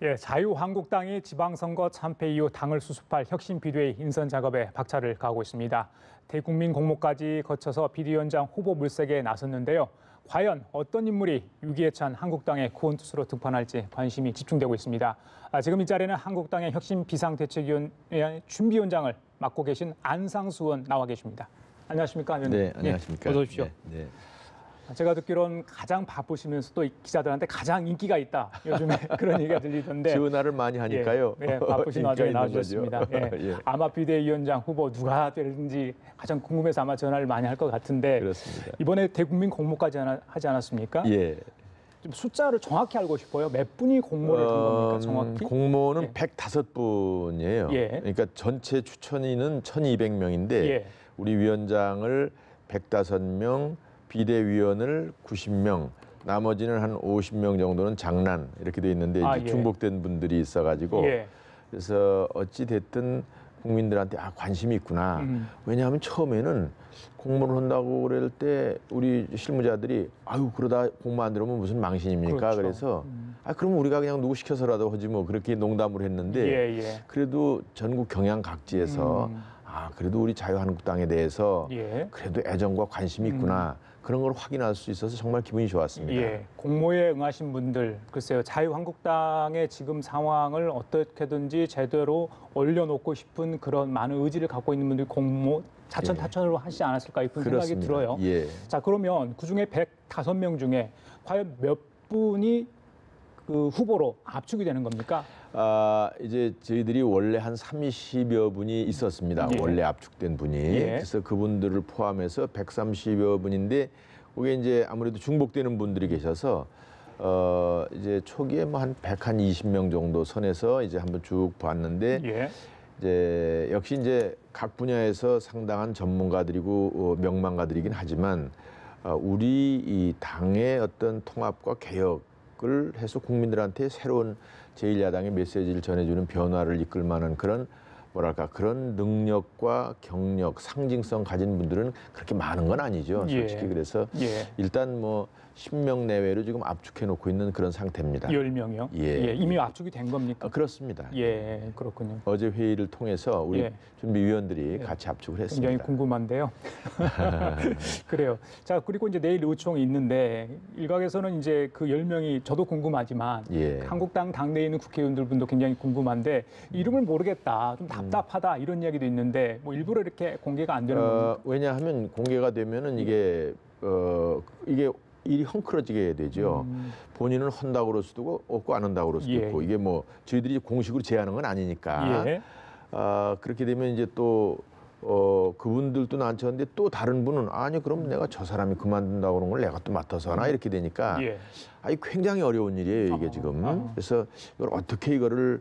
예, 자유한국당이 지방선거 참패 이후 당을 수습할 혁신 비대위 인선 작업에 박차를 가하고 있습니다. 대국민 공모까지 거쳐서 비대위원장 후보 물색에 나섰는데요. 과연 어떤 인물이 위기에 찬 한국당의 구원투수로 등판할지 관심이 집중되고 있습니다. 지금 이 자리에는 한국당의 혁신 비상대책위원회 준비위원장을 맡고 계신 안상수 의원 나와 계십니다. 안녕하십니까, 의원님? 네, 안녕하십니까. 예, 어서 오십시오. 네. 제가 듣기로는 가장 바쁘시면서 또 기자들한테 가장 인기가 있다. 요즘에 그런 얘기가 들리던데. 전화를 많이 하니까요. 예, 바쁘신 와중에 나와주셨습니다. 예. 예. 아마 비대위원장 후보 누가 될지 가장 궁금해서 아마 전화를 많이 할 것 같은데. 그렇습니다. 이번에 대국민 공모까지 하지 않았습니까? 예. 좀 숫자를 정확히 알고 싶어요. 몇 분이 공모를 한 겁니까, 정확히? 공모는 예. 105분이에요. 예. 그러니까 전체 추천인은 1,200명인데 예. 우리 위원장을 105명, 비대위원을 90명, 나머지는 한 50명 정도는 장난 이렇게 돼 있는데 이제 예. 중복된 분들이 있어가지고 예. 그래서 어찌 됐든 국민들한테 관심이 있구나. 왜냐하면 처음에는 공모를 한다고 그럴 때 우리 실무자들이 아유 그러다 공모 안 들어오면 무슨 망신입니까? 그렇죠. 그래서 그럼 우리가 그냥 누구 시켜서라도 하지 뭐 그렇게 농담을 했는데 예, 예. 그래도 전국 경양각지에서 그래도 우리 자유한국당에 대해서 예. 그래도 애정과 관심이 있구나. 그런 걸 확인할 수 있어서 정말 기분이 좋았습니다. 예, 공모에 응하신 분들, 글쎄요, 자유한국당의 지금 상황을 어떻게든지 제대로 올려놓고 싶은 그런 많은 의지를 갖고 있는 분들이 공모 자천타천으로 하시지 않았을까 이런 생각이 들어요. 예. 자, 그러면 그중에 105명 중에 과연 몇 분이 그 후보로 압축이 되는 겁니까? 이제 저희들이 원래 한 30여 분이 있었습니다. 예. 원래 압축된 분이. 예. 그래서 그분들을 포함해서 130여 분인데 그게 이제 아무래도 중복되는 분들이 계셔서 이제 초기에 뭐 한 120명 정도 선에서 이제 한번 쭉 봤는데 예. 이제 역시 이제 각 분야에서 상당한 전문가들이고 명망가들이긴 하지만 우리 이 당의 어떤 통합과 개혁을 해서 국민들한테 새로운 제1야당의 메시지를 전해주는 변화를 이끌 만한 그런 뭐랄까 그런 능력과 경력, 상징성 가진 분들은 그렇게 많은 건 아니죠. 솔직히 예. 그래서 예. 일단 뭐 10명 내외로 지금 압축해 놓고 있는 그런 상태입니다. 10명이요? 예. 이미 압축이 된 겁니까? 그렇습니다. 예, 그렇군요. 어제 회의를 통해서 우리 예. 준비위원들이 같이 압축을 했습니다. 굉장히 궁금한데요. 그래요. 자, 그리고 이제 내일 의총이 있는데 일각에서는 이제 그 10명이 저도 궁금하지만 예. 한국당 당내에 있는 국회의원들분도 굉장히 궁금한데 이름을 모르겠다, 좀 답답하다 이런 이야기도 있는데 뭐 일부러 이렇게 공개가 안 되는 겁니까? 왜냐하면 공개가 되면은 이게 일이 헝클어지게 되죠. 본인은 한다고 그럴 수도 없고 안 한다고 그럴 수도 예. 있고 이게 뭐 저희들이 공식으로 제안한 건 아니니까 예. 그렇게 되면 이제 또 그분들도 난처한데 또 다른 분은 아니 그럼 내가 저 사람이 그만둔다고 그런 걸 내가 또 맡아서 하나 이렇게 되니까 예. 굉장히 어려운 일이에요 이게 지금. 그래서 이걸 어떻게 이거를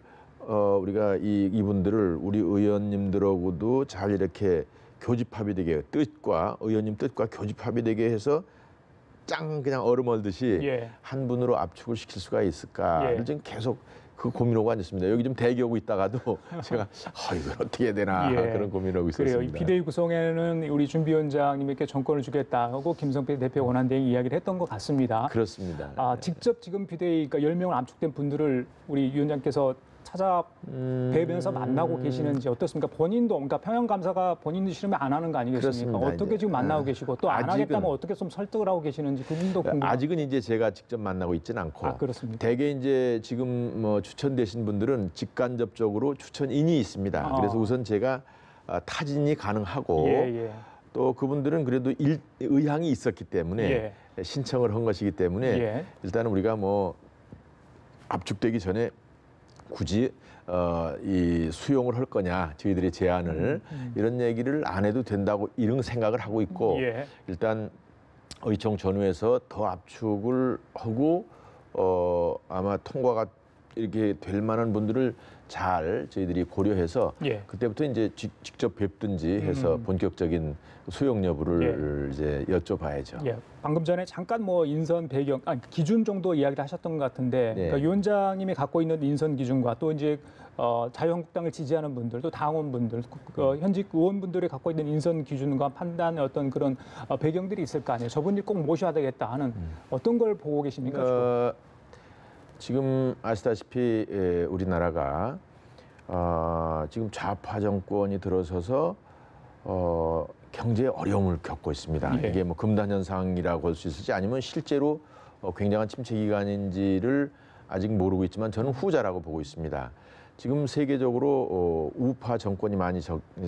우리가 이분들을 우리 의원님들하고도 잘 이렇게 교집합이 되게 뜻과 의원님 뜻과 교집합이 되게 해서 그냥 얼음 얼듯이 예. 한 분으로 압축을 시킬 수가 있을까를 예. 지금 계속 그 고민하고 앉았습니다. 여기 좀 대기하고 있다가도 제가 이걸 어떻게 해야 되나 예. 그런 고민을 하고 그래요. 이 있었습니다. 비대위 구성에는 우리 준비위원장님께 정권을 주겠다 하고 김성필 대표 원안대행 이야기를 했던 것 같습니다. 그렇습니다. 직접 지금 비대위, 그러니까 10명을 압축된 분들을 우리 위원장께서 찾아뵈면서 만나고 계시는지 어떻습니까? 본인도, 그러니까 평양감사가 본인도 싫으면 안 하는 거 아니겠습니까? 그렇습니다, 어떻게 이제. 지금 만나고 계시고 또 안 아직은- 하겠다면 어떻게 좀 설득을 하고 계시는지 그분도 궁금합니다. 아직은 이제 제가 직접 만나고 있지는 않고 그렇습니까? 대개 이제 지금 뭐 추천되신 분들은 직간접적으로 추천인이 있습니다. 그래서 우선 제가 타진이 가능하고 예. 또 그분들은 그래도 의향이 있었기 때문에 예. 신청을 한 것이기 때문에 예. 일단은 우리가 뭐 압축되기 전에 굳이 이 수용을 할 거냐 저희들의 제안을 이런 얘기를 안 해도 된다고 이런 생각을 하고 있고 예. 일단 의총 전후에서 더 압축을 하고 아마 통과가 이렇게 될 만한 분들을 잘 저희들이 고려해서 예. 그때부터 이제 직접 뵙든지 해서 본격적인 수용 여부를 이제 여쭤봐야죠. 예. 방금 전에 잠깐 뭐 인선 배경, 기준 정도 이야기를 하셨던 것 같은데, 네. 그러니까 위원장님이 갖고 있는 인선 기준과 또 이제 자유한국당을 지지하는 분들, 또 당원분들, 현직 의원분들이 갖고 있는 인선 기준과 판단의 어떤 그런 배경들이 있을 거 아니에요. 저분이 꼭 모셔야 되겠다 하는 어떤 걸 보고 계십니까? 주로? 지금 아시다시피 우리나라가 지금 좌파 정권이 들어서서 경제에 어려움을 겪고 있습니다. 예. 이게 뭐 금단 현상이라고 할 수 있을지 아니면 실제로 굉장한 침체 기간인지를 아직 모르고 있지만 저는 후자라고 보고 있습니다. 지금 세계적으로 우파 정권이 많이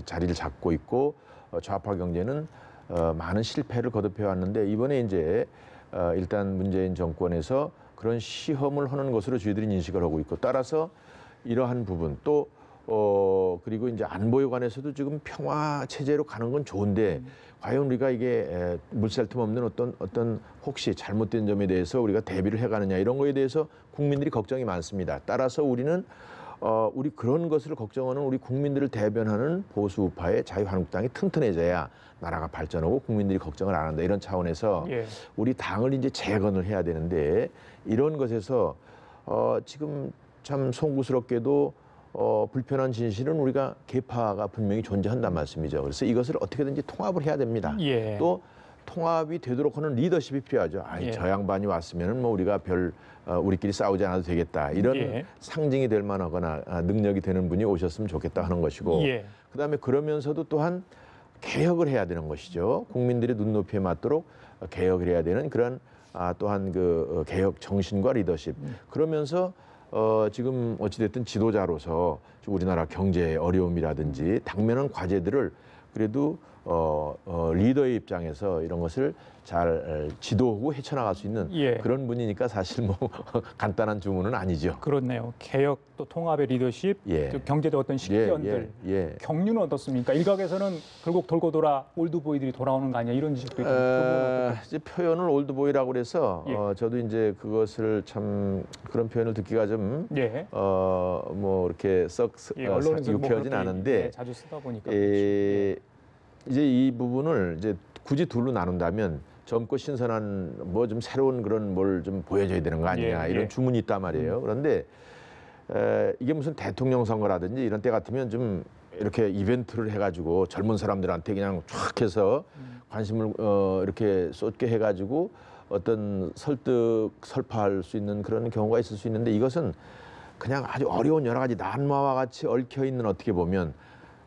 자리를 잡고 있고 좌파 경제는 많은 실패를 거듭해 왔는데 이번에 이제 일단 문재인 정권에서 그런 시험을 하는 것으로 저희들이 인식을 하고 있고 따라서 이러한 부분 또 그리고 이제 안보에 관해서도 지금 평화 체제로 가는 건 좋은데 과연 우리가 이게 물살 틈 없는 어떤 혹시 잘못된 점에 대해서 우리가 대비를 해가느냐 이런 거에 대해서 국민들이 걱정이 많습니다. 따라서 우리는 우리 그런 것을 걱정하는 우리 국민들을 대변하는 보수 우파의 자유한국당이 튼튼해져야 나라가 발전하고 국민들이 걱정을 안 한다 이런 차원에서 예. 우리 당을 이제 재건을 해야 되는데 이런 것에서 지금 참 송구스럽게도 불편한 진실은 우리가 계파가 분명히 존재한단 말씀이죠. 그래서 이것을 어떻게든지 통합을 해야 됩니다. 예. 또 통합이 되도록 하는 리더십이 필요하죠. 예. 저 양반이 왔으면은 뭐 우리가 우리끼리 싸우지 않아도 되겠다. 이런 예. 상징이 될 만하거나 능력이 되는 분이 오셨으면 좋겠다 하는 것이고 예. 그다음에 그러면서도 또한 개혁을 해야 되는 것이죠. 국민들의 눈높이에 맞도록 개혁을 해야 되는 그런 또한 그 개혁 정신과 리더십. 그러면서 지금 어찌됐든 지도자로서 우리나라 경제의 어려움이라든지 당면한 과제들을 그래도 리더의 입장에서 이런 것을 잘 지도하고 헤쳐나갈 수 있는 예. 그런 분이니까 사실 뭐 간단한 주문은 아니죠. 그렇네요. 개혁 또 통합의 리더십, 예. 또 경제적 어떤 식견들, 예. 경륜은 어떻습니까? 일각에서는 결국 돌고 돌아 올드보이들이 돌아오는 거 아니야 이런 지적도 있고. 이제 표현을 올드보이라고 그래서 예. 저도 이제 그것을 참 그런 표현을 듣기가 좀 예. 뭐 이렇게 썩 언론에서 뭐 유쾌하진 그렇게, 않은데 예, 자주 쓰다 보니까 그렇지. 이제 이 부분을 이제 굳이 둘로 나눈다면 젊고 신선한 뭐 좀 새로운 그런 뭘 좀 보여줘야 되는 거 아니냐 예, 이런 예. 주문이 있단 말이에요. 그런데 이게 무슨 대통령 선거라든지 이런 때 같으면 좀 이렇게 이벤트를 해가지고 젊은 사람들한테 그냥 쫙 해서 관심을 이렇게 쏟게 해가지고 어떤 설파할 수 있는 그런 경우가 있을 수 있는데 이것은 그냥 아주 어려운 여러 가지 난마와 같이 얽혀 있는 어떻게 보면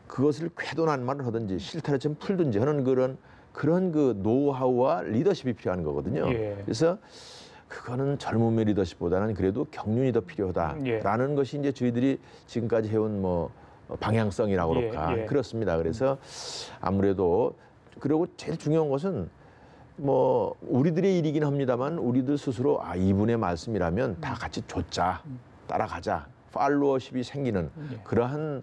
그것을 궤도난말을 하든지 실타래 좀 풀든지 하는 그런 그 노하우와 리더십이 필요한 거거든요. 예. 그래서 그거는 젊음의 리더십보다는 그래도 경륜이 더 필요하다라는 것이 이제 저희들이 지금까지 해온 뭐 방향성이라고 그럴까 예. 그렇습니다. 그래서 아무래도 그리고 제일 중요한 것은 뭐 우리들의 일이긴 합니다만 우리들 스스로 이분의 말씀이라면 다 같이 좇자 따라가자 팔로워십이 생기는 예. 그러한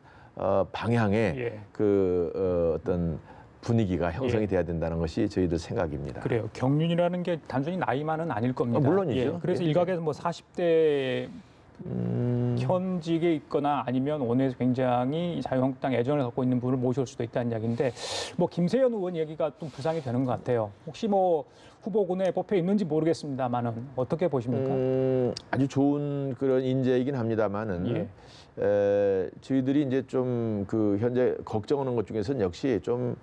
방향의 예. 어떤 분위기가 형성이 돼야 된다는 것이 저희들 생각입니다. 그래요. 경륜이라는 게 단순히 나이만은 아닐 겁니다. 물론이죠. 예. 그래서 예. 일각에서 뭐 40대 현직에 있거나 아니면 원내에서 굉장히 자유한국당 애정을 갖고 있는 분을 모실 수도 있다는 이야기인데 뭐 김세연 의원 얘기가 좀 부상이 되는 것 같아요. 혹시 뭐 후보군에 뽑혀 있는지 모르겠습니다만은 어떻게 보십니까? 아주 좋은 그런 인재이긴 합니다만은 저희들이 이제 좀 그 현재 걱정하는 것 중에서는 역시 좀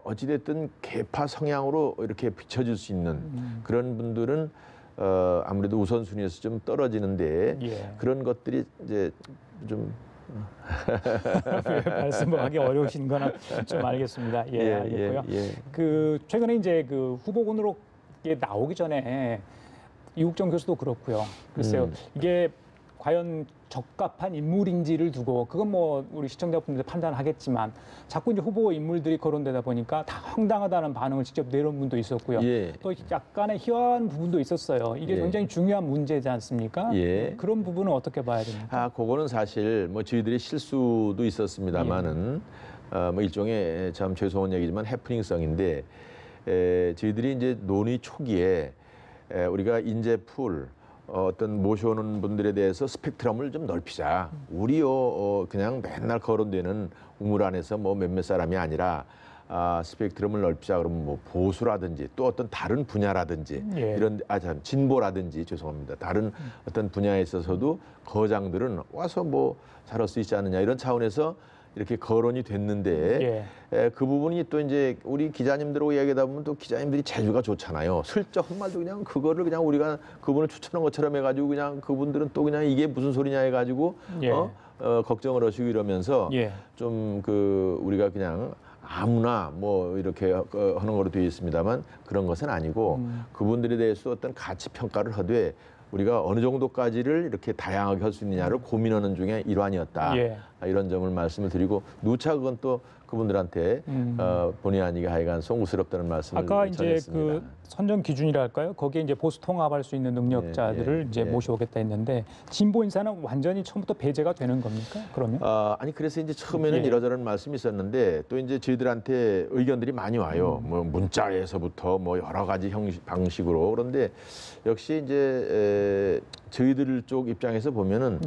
어찌됐든 계파 성향으로 이렇게 비춰질 수 있는 그런 분들은 아무래도 우선순위에서 좀 떨어지는데 예. 그런 것들이 이제 좀 말씀하기 어려우신 거는 좀 알겠습니다. 예, 알겠고요. 그 최근에 이제 그 후보군으로 나오기 전에 이국정 교수도 그렇고요. 글쎄요, 이게 과연 적합한 인물인지를 두고 그건 뭐 우리 시청자분들 판단하겠지만 자꾸 이제 후보 인물들이 거론되다 보니까 다 황당하다는 반응을 직접 내놓은 분도 있었고요. 예. 또 약간의 희화한 부분도 있었어요. 이게 예. 굉장히 중요한 문제지 않습니까? 예. 그런 부분은 어떻게 봐야 됩니까? 그거는 사실 뭐 저희들의 실수도 있었습니다만은 뭐 일종의 참 죄송한 얘기지만 해프닝성인데 저희들이 이제 논의 초기에 우리가 인재풀 어떤 모셔오는 분들에 대해서 스펙트럼을 좀 넓히자. 우리요 그냥 맨날 거론되는 우물 안에서 뭐 몇몇 사람이 아니라 스펙트럼을 넓히자 그러면 뭐 보수라든지 또 어떤 다른 분야라든지 예. 이런 참 진보라든지 죄송합니다. 다른 어떤 분야에 있어서도 거장들은 와서 뭐 잘할 수 있지 않느냐 이런 차원에서 이렇게 거론이 됐는데 그 부분이 또 이제 우리 기자님들하고 이야기하다 보면 또 기자님들이 재주가 좋잖아요. 슬쩍 한 말도 그냥 그거를 그냥 우리가 그분을 추천한 것처럼 해가지고 그냥 그분들은 또 그냥 이게 무슨 소리냐 해가지고 걱정을 하시고 이러면서 좀 그 우리가 그냥 아무나 뭐 이렇게 하는 거로 되어 있습니다만 그런 것은 아니고 그분들에 대해서 어떤 가치 평가를 하되 우리가 어느 정도까지를 이렇게 다양하게 할 수 있느냐를 고민하는 중에 일환이었다. 이런 점을 말씀을 드리고 누차 그건 또 그분들한테 본의 아니게 하여간 송구스럽다는 말씀을 아까 전했습니다. 이제 그 선정 기준이랄까요? 거기에 이제 보수 통합할 수 있는 능력자들을 이제 모셔오겠다 했는데 진보 인사는 완전히 처음부터 배제가 되는 겁니까? 그러면? 아니 그래서 이제 처음에는 이러저런 말씀이 있었는데 또 이제 저희들한테 의견들이 많이 와요. 뭐 문자에서부터 뭐 여러 가지 방식으로 그런데 역시 이제 저희들 쪽 입장에서 보면은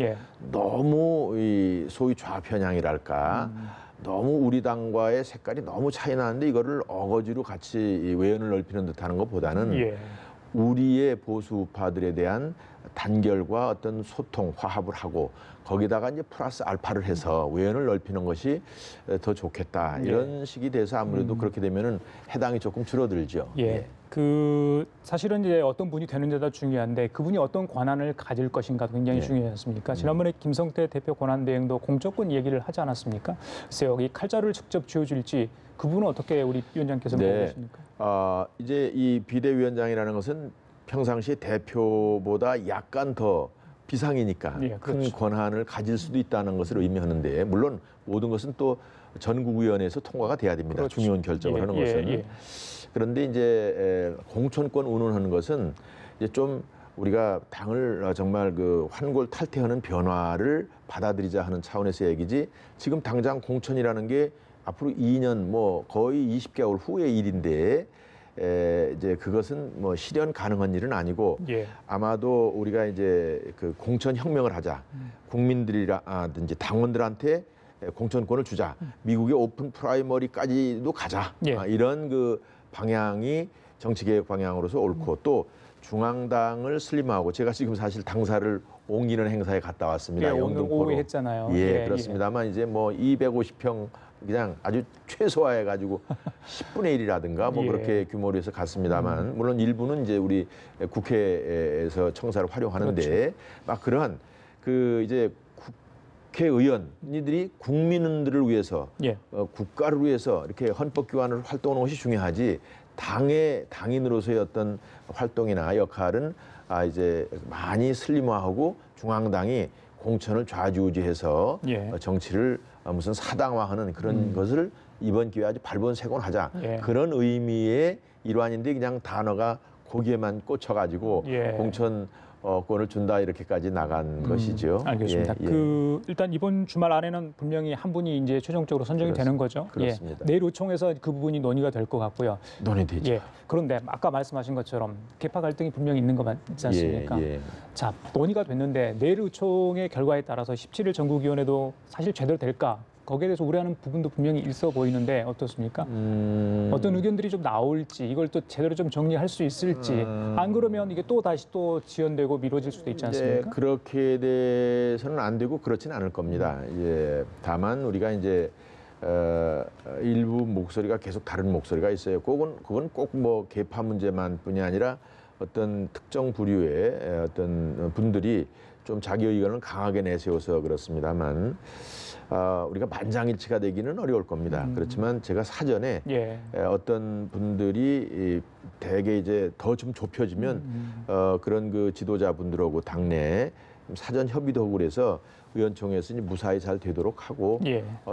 너무 이 소위 좌편향이랄까. 너무 우리 당과의 색깔이 너무 차이 나는데 이거를 어거지로 같이 외연을 넓히는 듯하는 것보다는 우리의 보수 우파들에 대한 단결과 어떤 소통, 화합을 하고 거기다가 이제 플러스 알파를 해서 외연을 넓히는 것이 더 좋겠다. 이런 식이 돼서 아무래도 그렇게 되면은 해당이 조금 줄어들죠. 그 사실은 이제 어떤 분이 되는 데다 중요한데 그분이 어떤 권한을 가질 것인가 굉장히 중요하지 않습니까? 지난번에 김성태 대표 권한대행도 공적권 얘기를 하지 않았습니까? 글쎄요, 이 칼자루를 직접 쥐어줄지 그분은 어떻게 우리 위원장께서 보고 계십니까? 이제 이 비대위원장이라는 것은 평상시 대표보다 약간 더 비상이니까 큰 권한을 가질 수도 있다는 것을 의미하는데 물론 모든 것은 또 전국위원회에서 통과가 돼야 됩니다. 중요한 결정을 하는 것은. 그런데 이제 공천권 운운하는 것은 이제 좀 우리가 당을 정말 그 환골탈태하는 변화를 받아들이자 하는 차원에서 얘기지 지금 당장 공천이라는 게 앞으로 2년 뭐 거의 20개월 후의 일인데 이제 그것은 뭐 실현 가능한 일은 아니고 아마도 우리가 이제 그 공천 혁명을 하자 국민들이라든지 당원들한테 공천권을 주자 미국의 오픈 프라이머리까지도 가자 이런 그 방향이 정치개혁 방향으로서 옳고 또 중앙당을 슬림하고 제가 지금 사실 당사를 옮기는 행사에 갔다 왔습니다. 오늘 오후에 했잖아요. 그렇습니다만 이제 뭐 250평 그냥 아주 최소화해가지고 10분의 1이라든가 뭐 그렇게 규모로 해서 갔습니다만 물론 일부는 이제 우리 국회에서 청사를 활용하는데 막 그러한 그 이제 국회의원들이 국민들을 위해서 국가를 위해서 이렇게 헌법 기관을 활동하는 것이 중요하지 당의 당인으로서의 어떤 활동이나 역할은 이제 많이 슬림화하고 중앙당이 공천을 좌지우지해서 정치를 무슨 사당화하는 그런 것을 이번 기회에 아주 발본색원하자 그런 의미의 일환인데 그냥 단어가 거기에만 꽂혀가지고 공천권을 준다 이렇게까지 나간 것이죠. 알겠습니다. 그 일단 이번 주말 안에는 분명히 한 분이 이제 최종적으로 선정이 되는 거죠. 그렇습니다. 내일 의총에서 그 부분이 논의가 될 것 같고요. 논의되죠. 그런데 아까 말씀하신 것처럼 계파 갈등이 분명히 있는 거 맞지 않습니까? 자, 논의가 됐는데 내일 의총의 결과에 따라서 17일 전국위원회도 사실 제대로 될까? 거기에 대해서 우려하는 부분도 분명히 있어 보이는데 어떻습니까? 어떤 의견들이 좀 나올지 이걸 또 제대로 좀 정리할 수 있을지 안 그러면 이게 또 다시 또 지연되고 미뤄질 수도 있지 않습니까? 그렇게 돼서는 안 되고 그렇지는 않을 겁니다. 다만 우리가 이제 일부 목소리가 계속 다른 목소리가 있어요. 그건 꼭 뭐 계파 문제만뿐이 아니라 어떤 특정 부류의 어떤 분들이 좀 자기 의견을 강하게 내세워서 그렇습니다만 우리가 만장일치가 되기는 어려울 겁니다. 그렇지만 제가 사전에 어떤 분들이 대개 이제 더 좀 좁혀지면 그런 그 지도자분들하고 당내 사전 협의도 하고 그래서 의원총회에서 이제 무사히 잘 되도록 하고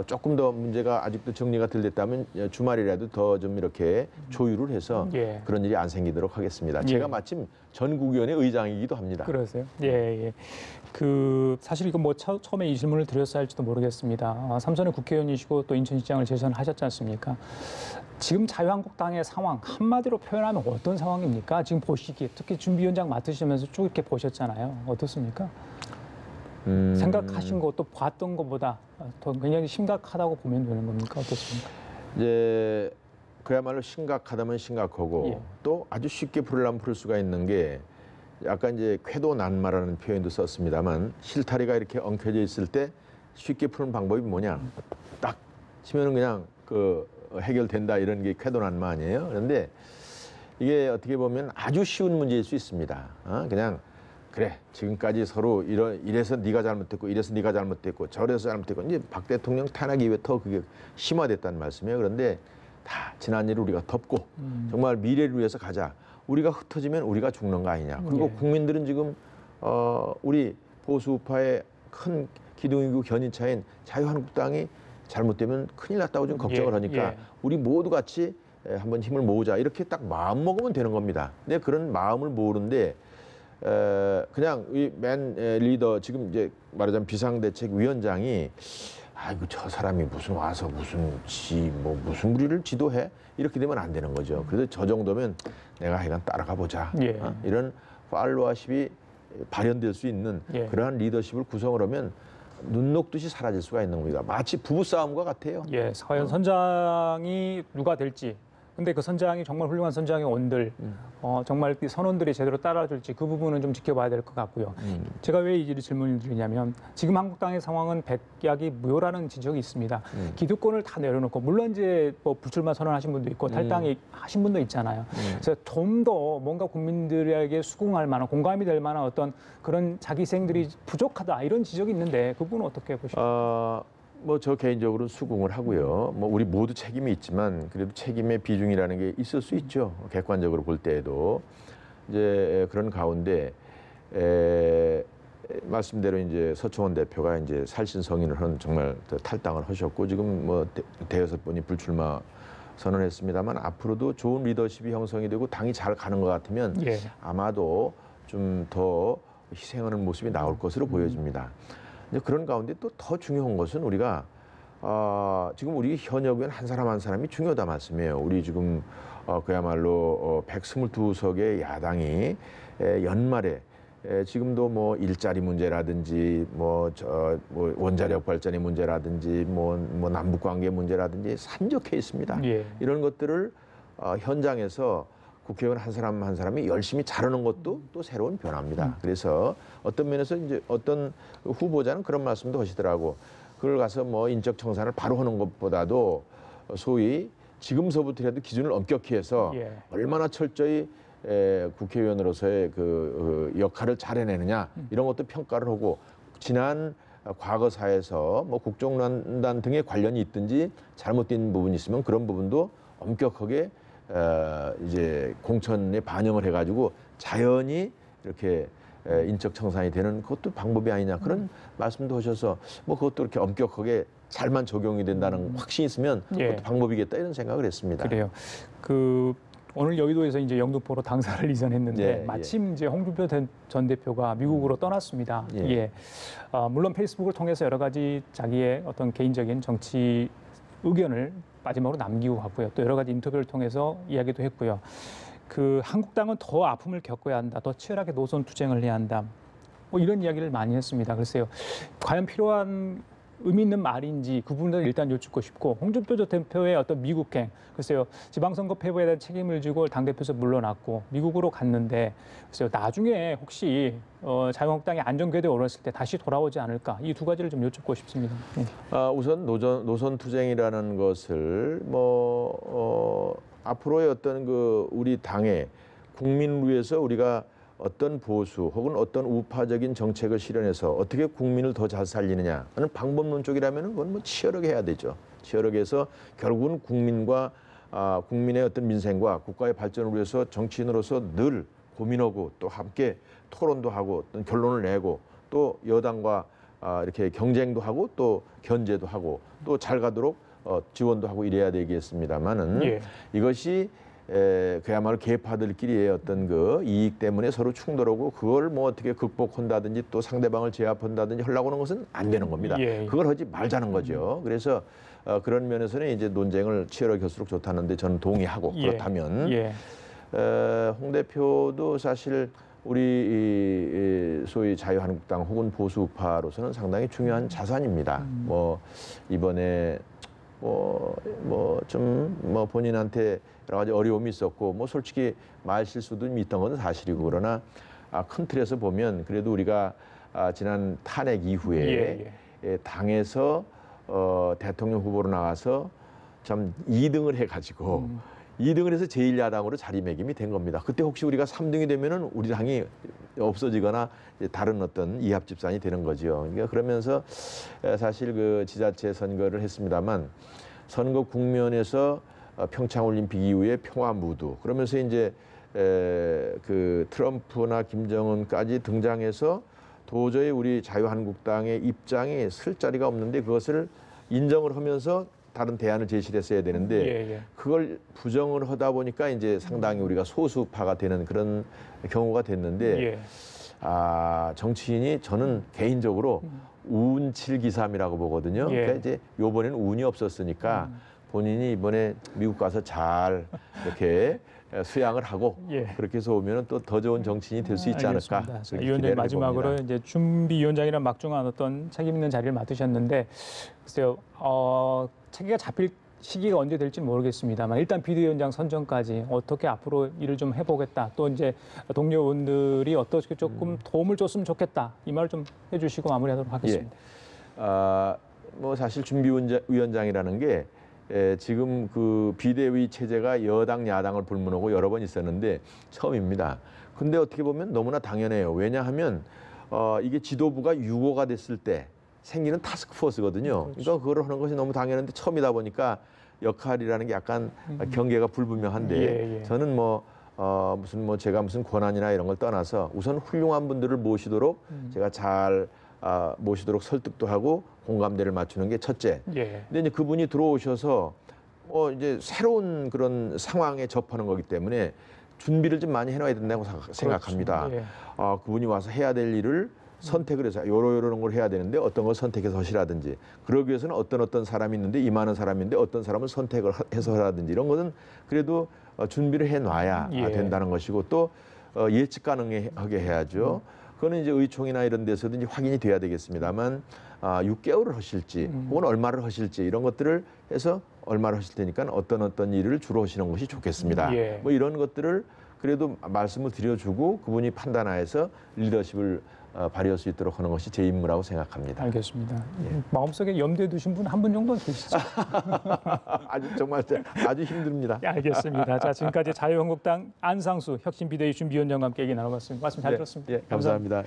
조금 더 문제가 아직도 정리가 덜 됐다면 주말이라도 더 좀 이렇게 조율을 해서 그런 일이 안 생기도록 하겠습니다. 제가 마침 전국위원회 의장이기도 합니다. 그러세요? 그 사실 이거 뭐 처음에 이 질문을 드렸어야 할지도 모르겠습니다. 삼선의 국회의원이시고 또 인천시장을 재선하셨지 않습니까? 지금 자유한국당의 상황 한마디로 표현하면 어떤 상황입니까? 지금 보시기에 특히 준비위원장 맡으시면서 쭉 이렇게 보셨잖아요. 어떻습니까? 생각하신 것도 봤던 것보다 더 굉장히 심각하다고 보면 되는 겁니까? 어떻습니까? 이제 그야말로 심각하다면 심각하고 또 아주 쉽게 부르려면 부를 수가 있는 게 약간 이제 쾌도난마라는 표현도 썼습니다만 실타래가 이렇게 엉켜져 있을 때 쉽게 푸는 방법이 뭐냐? 딱 치면은 그냥 그 해결된다 이런 게 쾌도난 말 아니에요? 그런데 이게 어떻게 보면 아주 쉬운 문제일 수 있습니다. 그냥 그래 지금까지 서로 이래서 네가 잘못했고 이래서 네가 잘못했고 저래서 잘못했고 이제 박 대통령 탄핵 이후에 더 그게 심화됐다는 말씀이에요. 그런데 다 지난 일을 우리가 덮고 정말 미래를 위해서 가자. 우리가 흩어지면 우리가 죽는 거 아니냐. 그리고 국민들은 지금 우리 보수우파의 큰 기둥이고 견인차인 자유한국당이 잘못되면 큰일 났다고 좀 걱정을 하니까 우리 모두 같이 한번 힘을 모으자 이렇게 딱 마음 먹으면 되는 겁니다. 근데 그런 마음을 모으는데 그냥 이 맨 리더 지금 이제 말하자면 비상대책위원장이 아이고 저 사람이 무슨 와서 무슨 우리를 지도해 이렇게 되면 안 되는 거죠. 그래서 저 정도면 내가 하여간 따라가 보자. 이런 팔로워십이 발현될 수 있는 그러한 리더십을 구성을 하면 눈 녹듯이 사라질 수가 있는 겁니다. 마치 부부싸움과 같아요. 과연 선장이 누가 될지. 근데 그 선장이 정말 훌륭한 선장의 온들, 정말 그 선원들이 제대로 따라줄지 그 부분은 좀 지켜봐야 될 것 같고요. 제가 왜 이 질문을 드리냐면 지금 한국당의 상황은 백약이 무효라는 지적이 있습니다. 기득권을 다 내려놓고 물론 이제 뭐 불출마 선언하신 분도 있고 탈당이 하신 분도 있잖아요. 그래서 좀 더 뭔가 국민들에게 수긍할 만한 공감이 될 만한 어떤 그런 자기 희생들이 부족하다 이런 지적이 있는데 그 부분은 어떻게 보십니까? 뭐 저 개인적으로는 수긍을 하고요. 뭐 우리 모두 책임이 있지만 그래도 책임의 비중이라는 게 있을 수 있죠. 객관적으로 볼 때에도 이제 그런 가운데 말씀대로 이제 서청원 대표가 이제 살신성인을 한 정말 탈당을 하셨고 지금 뭐 대여섯 분이 불출마 선언했습니다만 앞으로도 좋은 리더십이 형성이 되고 당이 잘 가는 것 같으면 아마도 좀 더 희생하는 모습이 나올 것으로 보여집니다. 이제 그런 가운데 또 더 중요한 것은 우리가 지금 우리 현역 의원 한 사람 한 사람이 중요하다 말씀이에요. 우리 지금 그야말로 122석의 야당이 연말에 지금도 뭐 일자리 문제라든지 뭐 원자력 발전의 문제라든지 뭐 남북 관계 문제라든지 산적해 있습니다. 이런 것들을 현장에서 국회의원 한 사람 한 사람이 열심히 잘하는 것도 또 새로운 변화입니다. 그래서 어떤 면에서 이제 어떤 후보자는 그런 말씀도 하시더라고. 그걸 가서 뭐 인적 청산을 바로 하는 것보다도 소위 지금서부터라도 기준을 엄격히 해서 얼마나 철저히 국회의원으로서의 그 역할을 잘 해내느냐 이런 것도 평가를 하고 지난 과거사에서 뭐 국정농단 등의 관련이 있든지 잘못된 부분이 있으면 그런 부분도 엄격하게 이제 공천에 반영을 해가지고 자연히 이렇게 인적 청산이 되는 그것도 방법이 아니냐 그런 말씀도 하셔서 뭐 그것도 이렇게 엄격하게 잘만 적용이 된다는 확신이 있으면 그것도 방법이겠다 이런 생각을 했습니다. 그래요. 오늘 여의도에서 이제 영등포로 당사를 이전했는데 마침 이제 홍준표 전 대표가 미국으로 떠났습니다. 물론 페이스북을 통해서 여러 가지 자기의 어떤 개인적인 정치 의견을 마지막으로 남기고 갔고요. 또 여러 가지 인터뷰를 통해서 이야기도 했고요. 한국당은 더 아픔을 겪어야 한다. 더 치열하게 노선 투쟁을 해야 한다. 뭐 이런 이야기를 많이 했습니다. 글쎄요. 과연 필요한 의미 있는 말인지 그 부분을 일단 여쭙고 싶고 홍준표 전 대표의 어떤 미국행 글쎄요. 지방선거 패배에 대한 책임을 지고 당대표에서 물러났고 미국으로 갔는데 글쎄요. 나중에 혹시 자유한국당이 안전궤도에 오르렀을 때 다시 돌아오지 않을까 이 두 가지를 좀 여쭙고 싶습니다. 우선 노선 투쟁이라는 것을 앞으로의 어떤 우리 당의 국민을 위해서 우리가 어떤 보수 혹은 어떤 우파적인 정책을 실현해서 어떻게 국민을 더 잘 살리느냐 하는 방법론 쪽이라면 그건 뭐 치열하게 해야 되죠. 치열하게 해서 결국은 국민의 어떤 민생과 국가의 발전을 위해서 정치인으로서 늘 고민하고 또 함께 토론도 하고 어떤 결론을 내고 또 여당과 이렇게 경쟁도 하고 또 견제도 하고 또 잘 가도록 지원도 하고 이래야 되겠습니다만은 이것이 그야말로 계파들끼리의 어떤 이익 때문에 서로 충돌하고 그걸 뭐 어떻게 극복한다든지 또 상대방을 제압한다든지 하려고 하는 것은 안 되는 겁니다. 그걸 하지 말자는 거죠. 그래서 그런 면에서는 이제 논쟁을 치열하게 할수록 좋다는데 저는 동의하고 그렇다면 홍 대표도 사실 우리 소위 자유한국당 혹은 보수우파로서는 상당히 중요한 자산입니다. 이번에 본인한테 여러 가지 어려움이 있었고 솔직히 말 실수도 좀 있던 건 사실이고 그러나 큰 틀에서 보면 그래도 우리가 지난 탄핵 이후에 당에서 대통령 후보로 나가서 참 2등을 해가지고 2등을 해서 제1야당으로 자리매김이 된 겁니다. 그때 혹시 우리가 3등이 되면은 우리 당이 없어지거나 다른 어떤 이합 집산이 되는 거죠. 그러니까 그러면서 사실 그 지자체 선거를 했습니다만 선거 국면에서 평창올림픽 이후에 평화 무드 그러면서 이제 그 트럼프나 김정은까지 등장해서 도저히 우리 자유한국당의 입장이 쓸 자리가 없는데 그것을 인정을 하면서 다른 대안을 제시를 했어야 되는데 그걸 부정을 하다 보니까 이제 상당히 우리가 소수파가 되는 그런 경우가 됐는데 정치인이 저는 개인적으로 운칠기삼이라고 보거든요. 그러니까 이제 요번에는 운이 없었으니까 본인이 이번에 미국 가서 잘 이렇게 수양을 하고 그렇게 해서 오면 또 더 좋은 정치인이 될 수 있지 않을까. 이 위원장님 마지막으로 이제 준비위원장이란 막중한 어떤 책임 있는 자리를 맡으셨는데 글쎄요, 체계가 잡힐 시기가 언제 될지는 모르겠습니다만 일단 비대위원장 선정까지 어떻게 앞으로 일을 좀 해보겠다. 또 이제 동료 의원들이 어떻게 조금 도움을 줬으면 좋겠다. 이 말을 좀 해주시고 마무리하도록 하겠습니다. 뭐 사실 준비위원장이라는 게 지금 그 비대위 체제가 여당 야당을 불문하고 여러 번 있었는데 처음입니다. 근데 어떻게 보면 너무나 당연해요. 왜냐하면 이게 지도부가 6호가 됐을 때 생기는 타스크포스거든요. 그러니까 그걸 하는 것이 너무 당연한데 처음이다 보니까 역할이라는 게 약간 경계가 불분명한데 저는 무슨 제가 무슨 권한이나 이런 걸 떠나서 우선 훌륭한 분들을 모시도록 제가 잘 모시도록 설득도 하고 공감대를 맞추는 게 첫째. 근데 이제 그분이 들어오셔서 이제 새로운 그런 상황에 접하는 거기 때문에 준비를 좀 많이 해놔야 된다고 생각합니다. 그분이 와서 해야 될 일을 선택을 해서 요런 걸 해야 되는데 어떤 걸 선택해서 하시라든지 그러기 위해서는 어떤 사람이 있는데 이만한 사람인데 어떤 사람을 선택을 해서 하라든지 이런 거는 그래도 준비를 해놔야 된다는 것이고 또 예측 가능하게 해야죠. 그거는 이제 의총이나 이런 데서도 이제 확인이 돼야 되겠습니다만 6개월을 하실지 혹은 얼마를 하실지 이런 것들을 해서 얼마를 하실 테니까 어떤 일을 주로 하시는 것이 좋겠습니다. 뭐 이런 것들을 그래도 말씀을 드려주고 그분이 판단하여서 리더십을 발휘할 수 있도록 하는 것이 제 임무라고 생각합니다. 알겠습니다. 마음속에 염두에 두신 분 한 분 정도는 계시죠? 정말 아주 힘듭니다. 알겠습니다. 자, 지금까지 자유한국당 안상수 혁신비대위 준비위원장과 함께 얘기 나눠봤습니다. 말씀 잘 들었습니다. 감사합니다.